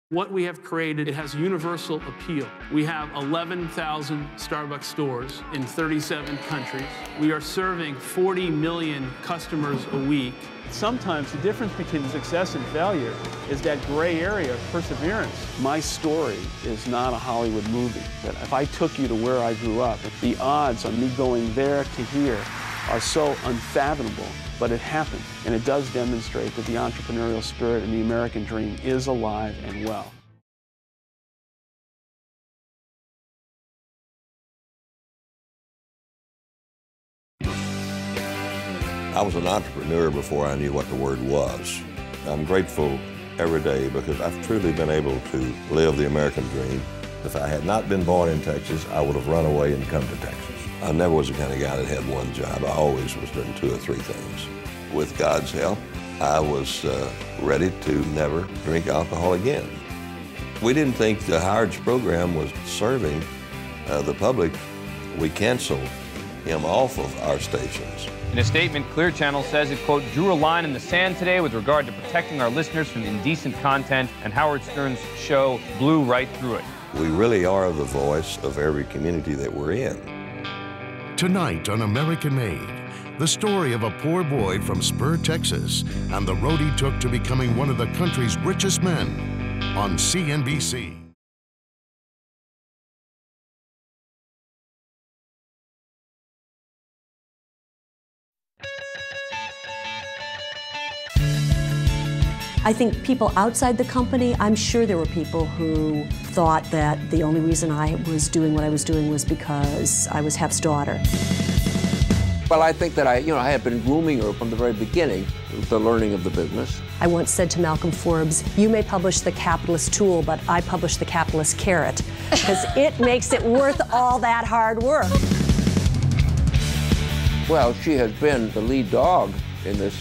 What we have created, it has universal appeal. We have 11,000 Starbucks stores in 37 countries. We are serving 40 million customers a week. Sometimes the difference between success and failure is that gray area of perseverance. My story is not a Hollywood movie. That if I took you to where I grew up, the odds of me going there to here are so unfathomable, but it happened. And it does demonstrate that the entrepreneurial spirit and the American dream is alive and well. I was an entrepreneur before I knew what the word was. I'm grateful every day because I've truly been able to live the American dream. If I had not been born in Texas, I would have run away and come to Texas. I never was the kind of guy that had one job. I always was doing 2 or 3 things. With God's help, I was ready to never drink alcohol again. We didn't think the Howard's program was serving the public. We canceled him off of our stations. In a statement, Clear Channel says it, quote, drew a line in the sand today with regard to protecting our listeners from indecent content, and Howard Stern's show blew right through it. We really are the voice of every community that we're in. Tonight on American Made, the story of a poor boy from Spur, Texas, and the road he took to becoming one of the country's richest men on CNBC. I think people outside the company, I'm sure there were people who thought that the only reason I was doing what I was doing was because I was Hef's daughter. Well, I think that I had been grooming her from the very beginning, the learning of the business. I once said to Malcolm Forbes, you may publish the capitalist tool, but I publish the capitalist carrot, because it makes it worth all that hard work. Well, she has been the lead dog in this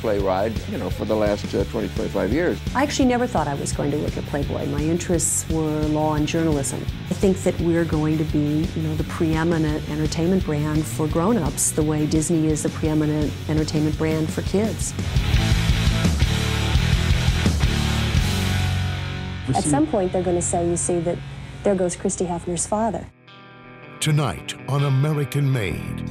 sleigh ride, for the last 20, 25 years. I actually never thought I was going to work at Playboy. My interests were law and journalism. I think that we're going to be, the preeminent entertainment brand for grown-ups, the way Disney is the preeminent entertainment brand for kids. At some point, they're going to say, you see, that there goes Christy Hefner's father. Tonight on American Made.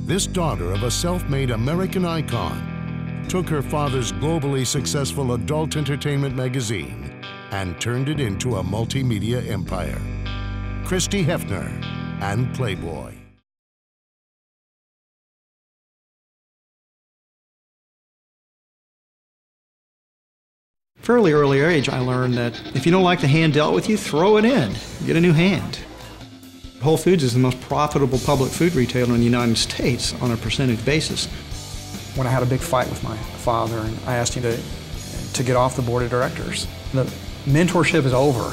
This daughter of a self-made American icon took her father's globally successful adult entertainment magazine and turned it into a multimedia empire. Christy Hefner and Playboy. Fairly early age, I learned that if you don't like the hand dealt with you, throw it in. Get a new hand. Whole Foods is the most profitable public food retailer in the United States on a percentage basis. When I had a big fight with my father and I asked him to get off the board of directors, the mentorship is over.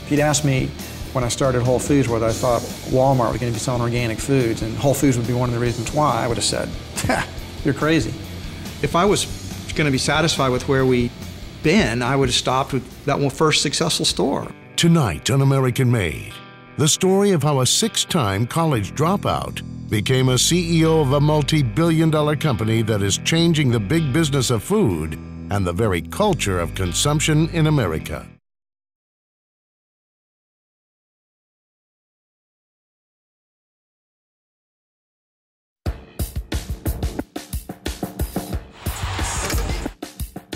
If you'd asked me when I started Whole Foods whether I thought Walmart was going to be selling organic foods and Whole Foods would be one of the reasons why, I would have said, you're crazy. If I was going to be satisfied with where we'd been, I would have stopped with that one first successful store. Tonight on American Made. The story of how a 6-time college dropout became a CEO of a multi-billion-dollar company that is changing the big business of food and the very culture of consumption in America.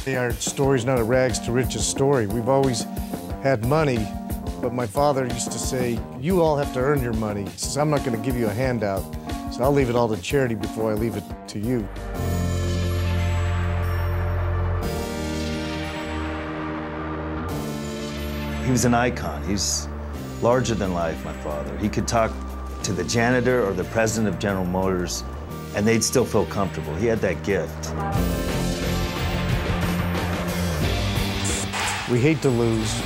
Our story's not a rags to riches story. We've always had money. But my father used to say, you all have to earn your money. He says, I'm not going to give you a handout, so I'll leave it all to charity before I leave it to you. He was an icon. He's larger than life, my father. He could talk to the janitor or the president of General Motors, and they'd still feel comfortable. He had that gift. We hate to lose.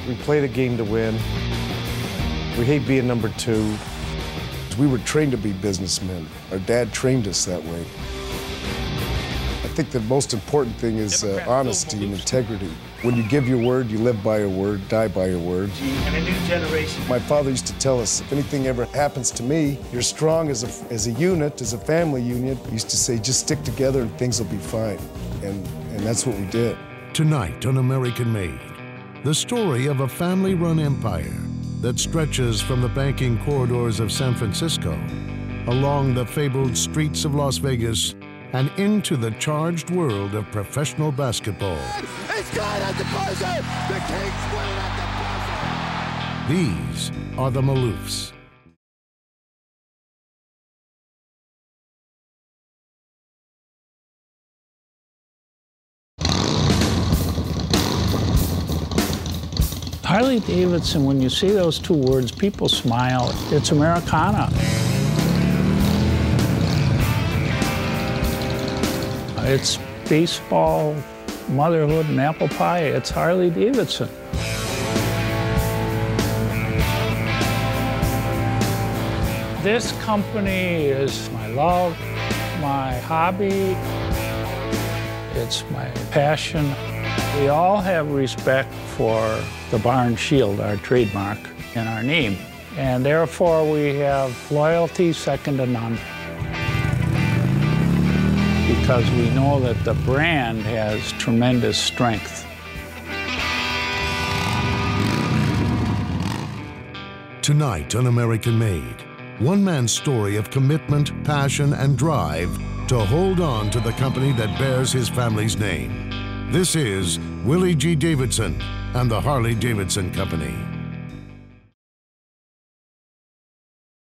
We play the game to win. We hate being number 2. We were trained to be businessmen. Our dad trained us that way. I think the most important thing is honesty and integrity. When you give your word, you live by your word, die by your word. And a new generation. My father used to tell us, if anything ever happens to me, you're strong as a unit, as a family unit. He used to say, just stick together and things will be fine. And that's what we did. Tonight on American Made, the story of a family-run empire that stretches from the banking corridors of San Francisco, along the fabled streets of Las Vegas, and into the charged world of professional basketball. It's good at the buzzer! The Kings win at the buzzer! These are the Maloofs. Harley Davidson, when you see those two words, people smile. It's Americana. It's baseball, motherhood, and apple pie. It's Harley Davidson. This company is my love, my hobby. It's my passion. We all have respect for the Barn Shield, our trademark, and our name. And therefore, we have loyalty second to none. Because we know that the brand has tremendous strength. Tonight on American Made, one man's story of commitment, passion, and drive to hold on to the company that bears his family's name. This is Willie G. Davidson and the Harley Davidson Company.